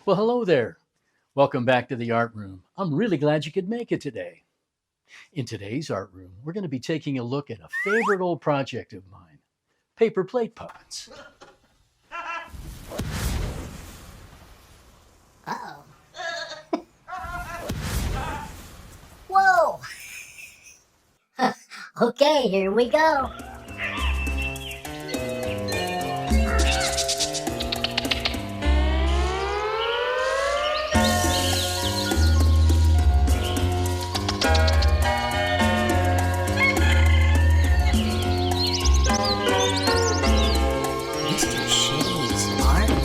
Well, hello there. Welcome back to the art room. I'm really glad you could make it today. In today's art room, we're going to be taking a look at a favorite old project of mine, paper plate puppets. Uh-oh. Whoa! Okay, here we go. Mr. Shay's art room.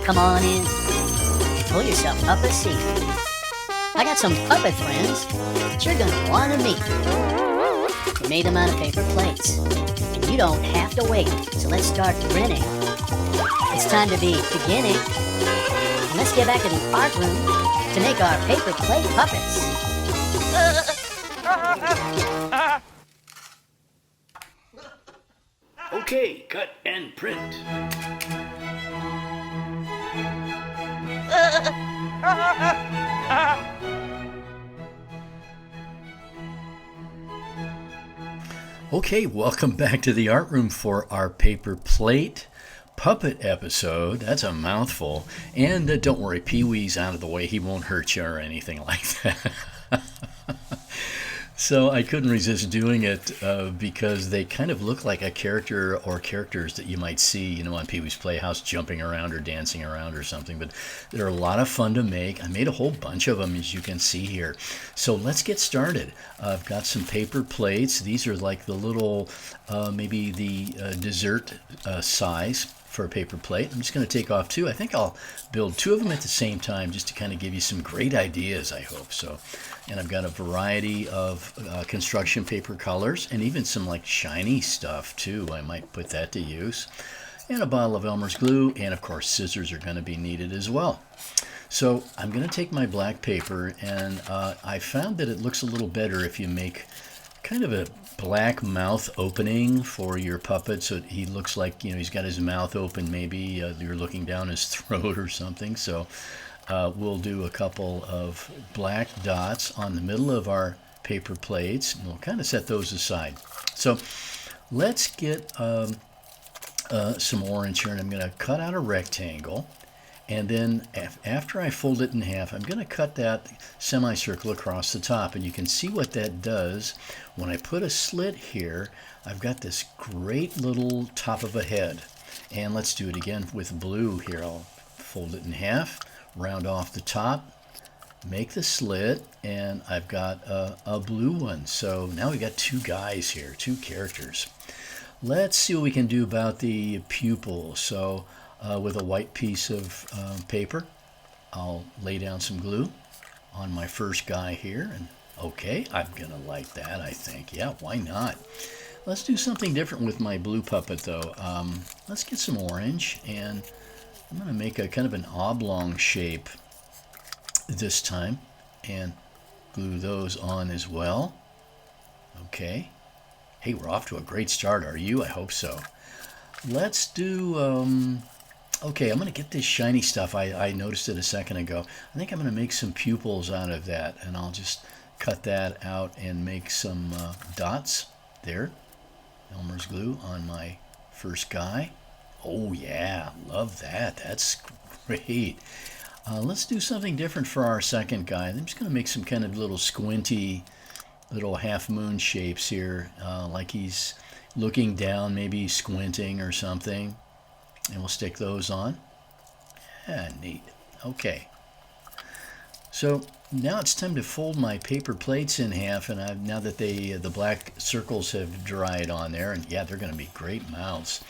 Come on in. Pull yourself up a seat. I got some puppet friends that you're gonna want to meet. We made them out of paper plates. And you don't have to wait, so let's start grinning. It's time to be beginning. And let's get back to the art room to make our paper plate puppets. Okay, cut and print. Okay, welcome back to the art room for our paper plate puppet episode. That's a mouthful. And don't worry, Pee-wee's out of the way. He won't hurt you or anything like that. So I couldn't resist doing it because they kind of look like a character or characters that you might see, on Pee-wee's Playhouse jumping around or dancing around or something. But they're a lot of fun to make. I made a whole bunch of them, as you can see here. So let's get started. I've got some paper plates. These are like the little, maybe the dessert size for a paper plate. I'm just going to take off two. I think I'll build two of them at the same time just to kind of give you some great ideas, I hope. And I've got a variety of construction paper colors and even some like shiny stuff too. I might put that to use. And a bottle of Elmer's glue, and of course scissors are going to be needed as well. So I'm going to take my black paper, and I found that it looks a little better if you make kind of a black mouth opening for your puppet, so he looks like he's got his mouth open. Maybe you're looking down his throat or something. So we'll do a couple of black dots on the middle of our paper plates, and we'll kind of set those aside. So let's get some orange here, and I'm going to cut out a rectangle. And then after I fold it in half, I'm going to cut that semicircle across the top. And you can see what that does. When I put a slit here, I've got this great little top of a head. And let's do it again with blue here. I'll fold it in half, round off the top, make the slit, and I've got a blue one. So now we've got two guys here, two characters. Let's see what we can do about the pupil. So with a white piece of paper, I'll lay down some glue on my first guy here. And okay, I'm gonna like that, I think. Yeah, why not? Let's do something different with my blue puppet though. Let's get some orange, and I'm gonna make a kind of an oblong shape this time and glue those on as well. Okay. Hey, we're off to a great start, are you? I hope so. Let's do okay, I'm going to get this shiny stuff. I noticed it a second ago. I think I'm going to make some pupils out of that, and I'll just cut that out and make some dots there. Elmer's glue on my first guy. Oh yeah, love that. That's great. Let's do something different for our second guy. I'm just going to make some kind of little squinty little half moon shapes here, like he's looking down, maybe squinting or something. And we'll stick those on. Yeah, neat. Okay. So now it's time to fold my paper plates in half, and now that the black circles have dried on there, and yeah, they're going to be great mouths.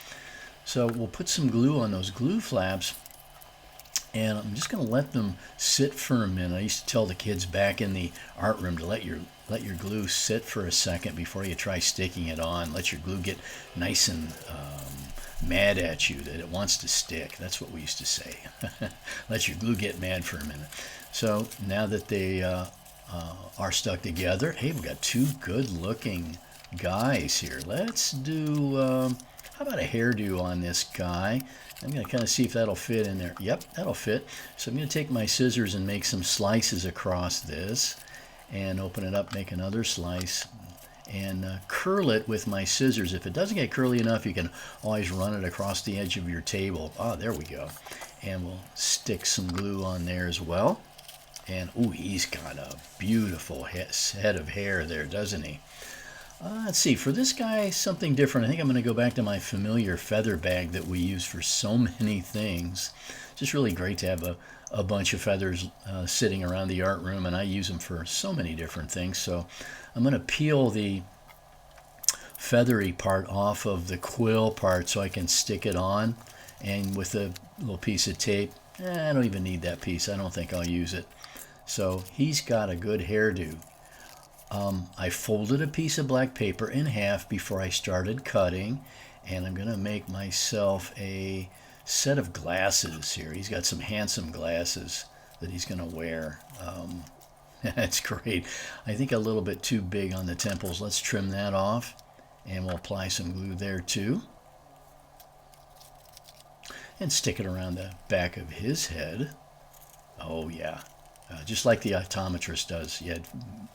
So we'll put some glue on those glue flaps, and I'm just going to let them sit for a minute. I used to tell the kids back in the art room to let your glue sit for a second before you try sticking it on. Let your glue get nice and mad at you, that it wants to stick. That's what we used to say. Let your glue get mad for a minute. So now that they are stuck together, hey, we've got two good-looking guys here. Let's do, how about a hairdo on this guy? I'm going to kind of see if that'll fit in there. Yep, that'll fit. So I'm going to take my scissors and make some slices across this and open it up, make another slice, and curl it with my scissors. If it doesn't get curly enough, you can always run it across the edge of your table. Ah, there we go. And we'll stick some glue on there as well. And, ooh, he's got a beautiful head of hair there, doesn't he? Let's see, for this guy, something different. I think I'm going to go back to my familiar feather bag that we use for so many things. Just really great to have a bunch of feathers sitting around the art room, and I use them for so many different things. So I'm going to peel the feathery part off of the quill part so I can stick it on, and with a little piece of tape. I don't even need that piece. I don't think I'll use it. So he's got a good hairdo. I folded a piece of black paper in half before I started cutting, and I'm going to make myself a set of glasses here. He's got some handsome glasses that he's going to wear. That's great. I think a little bit too big on the temples. Let's trim that off, and we'll apply some glue there too. And stick it around the back of his head. Oh yeah. Just like the optometrist does. Yeah,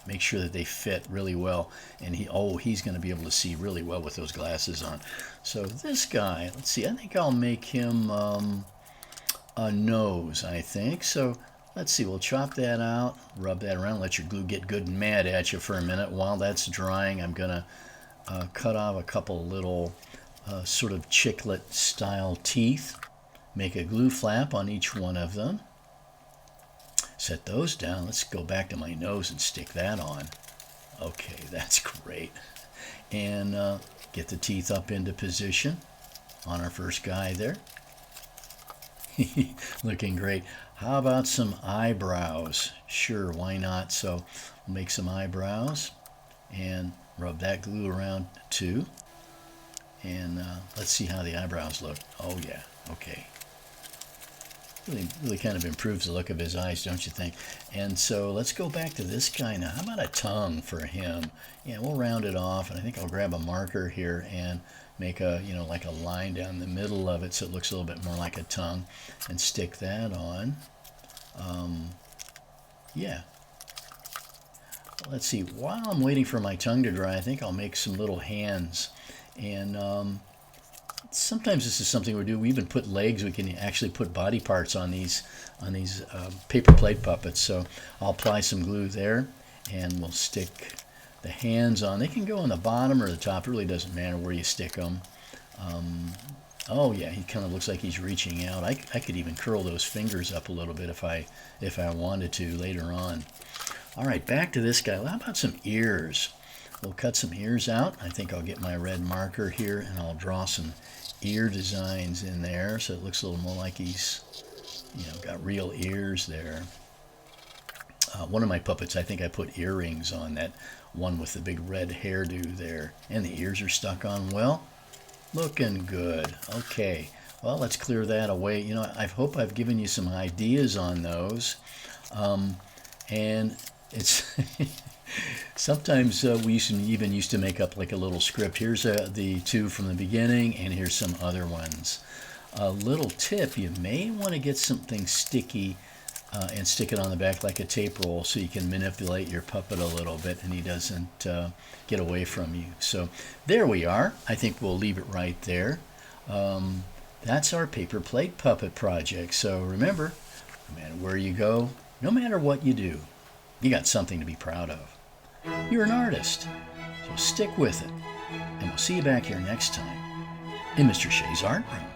make sure that they fit really well. And he's going to be able to see really well with those glasses on. So this guy, let's see, I think I'll make him a nose, I think. So let's see, we'll chop that out, rub that around, let your glue get good and mad at you for a minute. While that's drying, I'm going to cut off a couple little sort of chiclet style teeth. Make a glue flap on each one of them. Set those down. Let's go back to my nose and stick that on. Okay, that's great. And get the teeth up into position on our first guy there. Looking great. How about some eyebrows? Sure, why not? So we'll make some eyebrows and rub that glue around too. And let's see how the eyebrows look. Oh yeah, okay. Really kind of improves the look of his eyes, don't you think? And so let's go back to this guy now. How about a tongue for him? Yeah, we'll round it off, and I think I'll grab a marker here and make a, like a line down the middle of it so it looks a little bit more like a tongue, and stick that on. Yeah. Let's see. While I'm waiting for my tongue to dry, I think I'll make some little hands. And sometimes this is something we do. We even put legs. We can actually put body parts on these paper plate puppets. So I'll apply some glue there, and we'll stick the hands on. They can go on the bottom or the top. It really doesn't matter where you stick them. Oh yeah, he kind of looks like he's reaching out. I could even curl those fingers up a little bit if I wanted to later on. All right, back to this guy. Well, how about some ears? We'll cut some ears out. I think I'll get my red marker here, and I'll draw some ear designs in there so it looks a little more like he's got real ears there. One of my puppets, I think I put earrings on, that one with the big red hairdo there, and the ears are stuck on well. Looking good. Okay, well, let's clear that away. I hope I've given you some ideas on those, and it's sometimes we used to make up like a little script. Here's the two from the beginning, and here's some other ones. A little tip: you may want to get something sticky and stick it on the back like a tape roll, so you can manipulate your puppet a little bit and he doesn't get away from you. So there we are. I think we'll leave it right there. That's our paper plate puppet project. So remember, no matter where you go, no matter what you do, you got something to be proud of. You're an artist, so stick with it. And we'll see you back here next time in Mr. Shay's Art Room.